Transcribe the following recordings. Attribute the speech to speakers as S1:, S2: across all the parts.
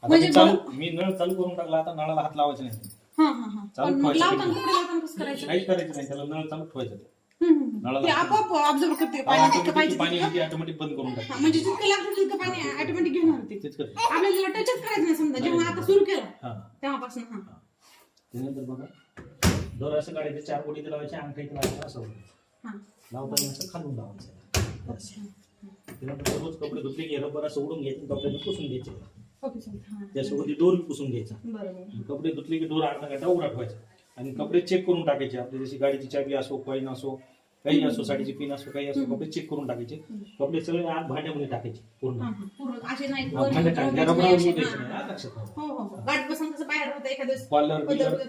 S1: म्हणजे
S2: मी नळ चालू करून टाकला, आता नळाला हात लावायचा नाही. चालू
S1: पण मग
S2: ठेवायचं
S1: लावताना
S2: नाही.
S1: कपडे लावताना कसं करायचं?
S2: काहीच करायचं नाही, त्याला नळ चालू ठेवायचं.
S1: ते आपोआप ऑब्झर्व करते पाणी जितकं पाहिजे
S2: पाणी
S1: तितकं.
S2: ऑटोमॅटिक बंद करून टाकतं.
S1: म्हणजे जितकं लागतं तितकं पाणी ऑटोमॅटिक घेणार ते.
S2: तेच करतं.
S1: आपल्याला टचच करायचं नाही समजा जेव्हा आता सुरू केलं
S2: हा.
S1: तेव्हापासून.
S2: त्यानंतर बघा दोर असं काढायचे, 4 बोटी इथे लावायचे, अंगठा इथे लावायचा, असं होतं. लावताना असं खालून लावायचं. बस. त्यानंतर रोज कपडे धुतले की रबर असं उडून घ्यायचे, कपडे पुसून घ्यायचे. त्यासोबत डोर पुसून घ्यायचा. कपडे धुतले की डोर अर्धा घंटा उघडा ठेवायचा आणि कपडे चेक करून टाकायचे. आपली जशी गाडीची चाबी असो, कॉईन असो, काही असो, साडीची पिन असो, काही असो, कपडे चेक करून टाकायचे. कपडे सगळे आत भांड्यामध्ये टाकायचे पूर्ण. भांड्यात टाकायचे, रबरावर द्यायचे नाही, लक्षात ठेवा.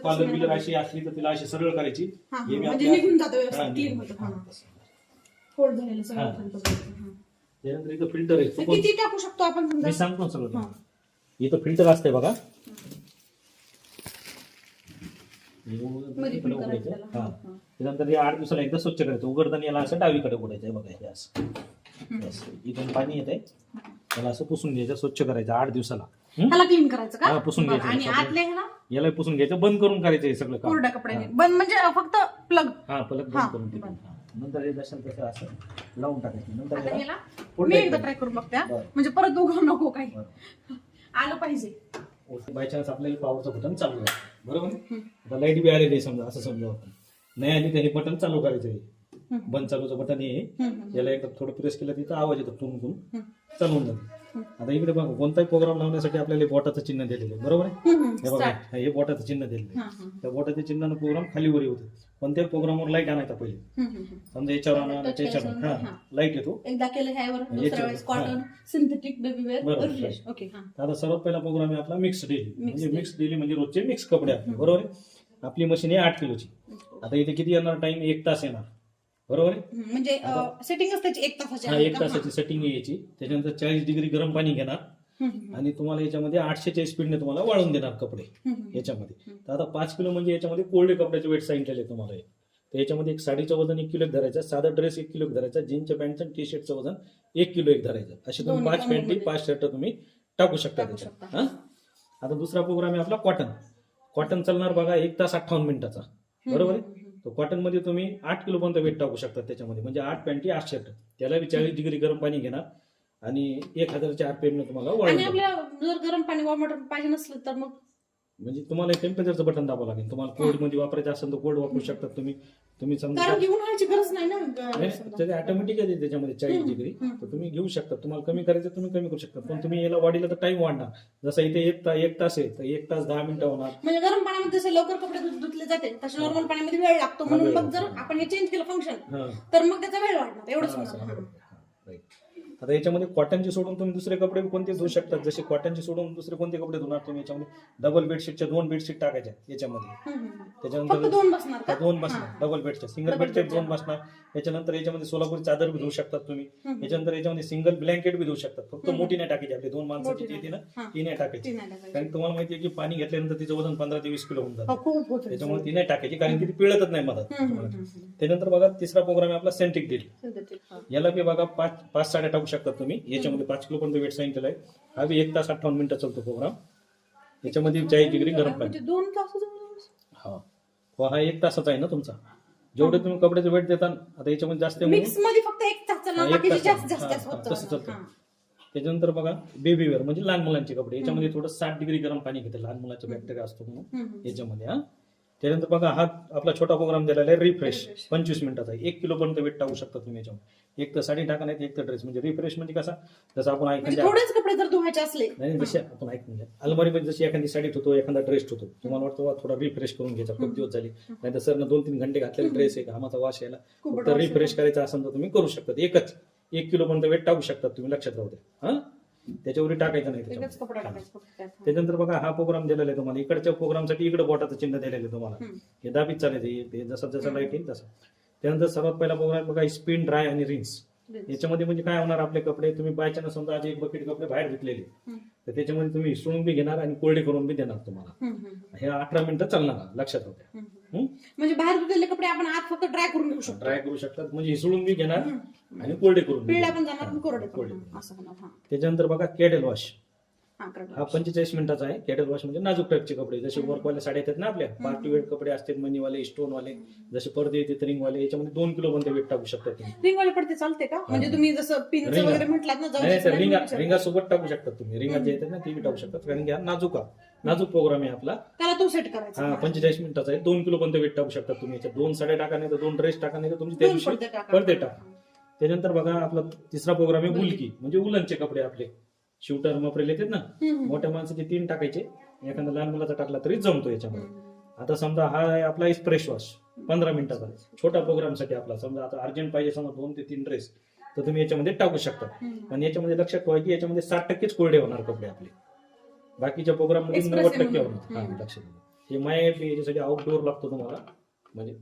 S2: कॉलर बिलर अशी असली तर तिला अशी सरळ करायची. हे मी त्यानंतर इथं फिल्टर आहे,
S1: किती टाकू शकतो आपण
S2: मी
S1: समजा?
S2: सांगतो सगळं. इथं फिल्टर असते बघा,
S1: मध्ये फिल्टर आहे त्याला.
S2: त्यानंतर हे 8 दिवसाला एकदा स्वच्छ करायचं. उघडताना याला असं डावीकडे उघडायचं बघा, हे असं इथून पाणी येत आहे, त्याला असं पुसून घ्यायचं, स्वच्छ करायचं 8 दिवसाला.
S1: ह्याला क्लीन करायचं
S2: हा,
S1: का?
S2: पुसून घ्यायचं.
S1: आणि आतल्या ह्याला
S2: याला पुसून घ्यायचं, बंद करून करायचं हे सगळं काम.
S1: कोरड्या कपड्याने बंद म्हणजे फक्त प्लग.
S2: हा, पलक बंद करून ठेवायचं. नंतर हे जसं तसं असं लावून टाकायचं. नंतर
S1: आता
S2: याला
S1: ह्याला मी एकदा ट्राय करून बघते म्हणजे परत उघड नको काही आलं पाहिजे.
S2: बाय चान्स आपल्याला पॉवरचं बटन चालू आहे, बरोबर. आता लाईट बी आलेली आहे समजा, असं समजा आपण नाही आली तर हे बटन चालू करायचं आहे. बंद चालूचं बटन हे, याला एकदा थोडं प्रेस केलं तिथं आवाज येतो, टून चालवून जाते. आता इकडे बघा, कोणताही प्रोग्राम लावण्यासाठी आपल्याला बोटाचं चिन्ह दिलेलं आहे, बरोबर आहे. हे बघा, हे बोटाचं चिन्ह दिलेलं आहे. त्या बोटाच्या चिन्हानं प्रोग्राम खाली वर होते. पण त्या प्रोग्रामवर लाईट आणायचा पहिले. समजा याच्यावर आणा, त्याच्यावर लाईट येतो.
S1: एकदा केलं ह्यावर, दुसऱ्या वेळेस कॉटन, सिंथेटिक, बेबीवेअर. ओके.
S2: आता सर्वात पहिला प्रोग्राम आहे आपला मिक्स डेली. म्हणजे मिक्स डेली म्हणजे रोजचे मिक्स कपडे आपले, बरोबर आहे. आपली मशीन आहे 8 किलोची. आता इथे किती येणार टाइम? 1 तास येणार, बरोबर आहे.
S1: म्हणजे सेटिंगच त्याची 1 तासाची.
S2: 1 तासाची सेटिंग आहे याची. त्याच्यानंतर 40 डिग्री गरम पाणी घेणार आणि तुम्हाला याच्यामध्ये 800च्या स्पीडने तुम्हाला वाळून देणार कपडे याच्यामध्ये. तर आता 5 किलो म्हणजे याच्यामध्ये कोल्ड कपड्याचे वेट सांगितलेले आहे तुम्हाला. तर याच्यामध्ये एक साडीचं वजन 1 किलो धरायचं, साधा ड्रेस 1 किलो धरायचा, जीन्सच्या पॅन्टचं टी शर्टचं वजन 1 किलो धरायचं. असे तुम्ही 5 पॅन्टी 5 शर्ट तुम्ही टाकू शकता त्याच्यात. आता दुसरा प्रोग्राम आहे आपला कॉटन. कॉटन चालणार बघा 1 तास 58 मिनिटाचा, बरोबर आहे. तर कॉटन मध्ये तुम्ही 8 किलो पर्यंत वेट टाकू शकता त्याच्यामध्ये. म्हणजे 8 पॅन्टी 8 शर्ट. त्याला 40 डिग्री गरम पाणी घेणार आणि 1000च्या RPM ने तुम्हाला
S1: आणि
S2: वाळून.
S1: आपल्याला जर गरम पाणी वॉटर पाहिजे नसलं तर मग
S2: म्हणजे तुम्हाला टेम्परेचरचं बटन दाबावं लागेल. तुम्हाला कोल्ड मध्ये वापरायचं असेल तर कोल्ड वापरू शकता तुम्ही समजा.
S1: कारण की उन्हाळ्याची गरज नाही ना.
S2: ते ऑटोमॅटिक आहे त्याच्यामध्ये 40 डिग्री. तर तुम्ही घेऊ शकता. तुम्हाला कमी करायचं तुम्ही कमी करू शकता. पण तुम्ही याला वाढीला तर टाइम वाढणार. जसं इथे 1 तास आहे तर 1 तास 10 मिनिटं होणार.
S1: म्हणजे गरम पाण्यामध्ये जसे लवकर कपडे धुतले जाते तसे नॉर्मल पाण्यामध्ये वेळ लागतो. म्हणून मग जर आपण हे चेंज केलं फंक्शन तर मग त्याचा वेळ वाढणार. एवढंच.
S2: आता याच्यामध्ये कॉटनची सोडून तुम्ही दुसरे कपडे कोणते धुवू शकतात. जसे कॉटनची सोडून दुसरे कोणते कपडे धुणार तुम्ही याच्यामध्ये? डबल बेडशीटच्या 2 बेडशीट टाकायच्या याच्यामध्ये. त्याच्यानंतर
S1: 2 बसणार का?
S2: 2 बसणार. डबल बेडच्या, सिंगल बेडच्या 2 बसणार. याच्यानंतर याच्यामध्ये सोलापुरी चादर बी धुवू शकतात तुम्ही. याच्यानंतर याच्यामध्ये सिंगल ब्लँकेट बी धुवू शकतात. फक्त मोठी नाही टाकायची. आपली 2 माणसाची येते ना ती नाही टाकायची. कारण तुम्हाला माहिती आहे की पाणी घेतल्यानंतर तिचं वजन 15 ते 20 किलो होऊन जातं. त्याच्यामुळे ती नाही टाकायची कारण की ती पिळतच नाही मधात. त्यानंतर बघा तिसरा प्रोग्राम आहे आपला सेंट्रिक ड्रिल. याला बी बघा 5 साड्या टाकू शकतात तुम्ही. याच्यामध्ये 5 किलो पर्यंत वेट सांगितलेला आहे. हा बी 1 तास 58 मिनिटं चालतो प्रोग्राम. याच्यामध्ये 40 डिग्री गरम पाणी.
S1: 2 तास.
S2: हा 1 तासाचा आहे ना तुमचा. जेवढे तुम्ही कपड्याचं वेट देता. आता याच्यामध्ये जास्त
S1: मिक्स मध्ये फक्त 1 तास चालणार, बाकीचे जास्त
S2: तसं चालतं. त्याच्यानंतर बघा बेबी वेअर म्हणजे लहान मुलांचे कपडे. याच्यामध्ये थोडं 60 डिग्री गरम पाणी घेते. लहान मुलांचा बॅक्टेरिया असतो म्हणून याच्यामध्ये. त्यानंतर बघा हा आपला छोटा प्रोग्राम दिलेला आहे रिफ्रेश. 25 मिनिटाचा. 1 किलो पर्यंत वेट टाकू शकता तुम्ही याच्यामध्ये. एक तर साडी टाका नाही, एक तर ड्रेस. म्हणजे रिफ्रेश म्हणजे कसा, जसं आपण
S1: थोडेच कपडे जर धुवायचे असले
S2: नाही, जसे आपण ऐकून घ्या अलमारीमध्ये जशी एखादी साडी ठेवतो, एखादा ड्रेस ठेवतो. तुम्हाला वाटतं थोडा रिफ्रेश करून घ्यायचा, खूप दिवस झाली नाही तर सर 2-3 घंटे घातलेला ड्रेस आहे, घामाचा वास यायला, तर रिफ्रेश करायचा असेल तर तुम्ही करू शकता. 1 किलो पर्यंत वेट टाकू शकता तुम्ही. लक्षात राहू द्या. त्याच्यावर टाकायचं नाही. त्याच्यानंतर बघा हा प्रोग्राम दिलेला आहे तुम्हाला. इकडच्या प्रोग्रामसाठी इकडे बोटाचं चिन्ह दिलेलं आहे तुम्हाला. हे दाबीत चालायचं जसं जसं लाईट येईल तसं. त्यानंतर सर्वात पहिला प्रोग्राम बघा स्पिन, ड्राय आणि रिन्स. याच्यामध्ये म्हणजे काय होणार, आपले कपडे तुम्ही बायचानं समजा आज 1 बकेट कपडे बाहेर धुतलेले तर त्याच्यामध्ये तुम्ही हिसळून बी घेणार आणि कोरडे करून बी देणार तुम्हाला. हे 18 मिनिटं चालणार. लक्षात होत्या.
S1: म्हणजे बाहेर धुतलेले कपडे आपण आत फक्त ड्राय करून घेऊ शकतो.
S2: ड्राय करू शकतात म्हणजे हिसळून बी घेणार आणि कोरडे करून
S1: पिळल्या पण जाणार, कोरडे.
S2: त्याच्यानंतर बघा केडल वॉश. हा 45 मिनिटाचा आहे. कॅटल वॉश म्हणजे नाजूक टाईपचे कपडे, जसे वर्कवाले साड्या येतात ना आपल्या, पार्टी वेअर कपडे असतात, मनीवाले, स्टोनवाले, जसे पडदे येतात रिंगवाले, याच्यामध्ये 2 किलो पर्यंत वेट टाकू शकता तुम्ही.
S1: रिंगवाले पडते चालते का? म्हणजे तुम्ही जसं पिनचं
S2: रिंगा.
S1: वगैरे म्हटलात ना,
S2: नाही तर
S1: जाऊन
S2: रिंगासोबत टाकू शकतात तुम्ही. रिंगा जे येतात ना ती टाकू शकतात, कारण की हा नाजूक प्रोग्राम आहे आपला.
S1: त्याला तो सेट करायचा.
S2: हा 45 मिनिटाचा आहे. 2 किलो पर्यंत वेट टाकू शकतात तुम्ही. याच्यात 2 साड्या टाका, नाही तर 2 ड्रेस टाका, नाही तर तुमची त्या
S1: 2
S2: दिवशी
S1: पडदे टाका.
S2: पडदे टाका. त्यानंतर बघा आपला तिसरा प्रोग्राम आहे बुलकी, म्हणजे उलनचे कपडे आपले. शूटर मफरेल येतात ना, मोठ्या माणसाचे 3 टाकायचे, एखादा लहान मुलाचा टाकला तरी जमतो याच्यामध्ये. आता समजा हा आहे आपला फ्रेश वॉश 15 मिनिटाचा, छोटा प्रोग्रामसाठी आपला. समजा आता अर्जंट पाहिजे, समजा 2 ते 3 ड्रेस, तर तुम्ही याच्यामध्ये टाकू शकता. पण याच्यामध्ये लक्षात ठेवा की याच्यामध्ये 60% कोरडे होणार कपडे आपले, बाकीच्या प्रोग्राम मध्ये
S1: Express
S2: 90%
S1: आहे
S2: होणार. हा लक्षात ठेवा. हे माय याच्यासाठी आउटडोअर लागतो तुम्हाला, म्हणजे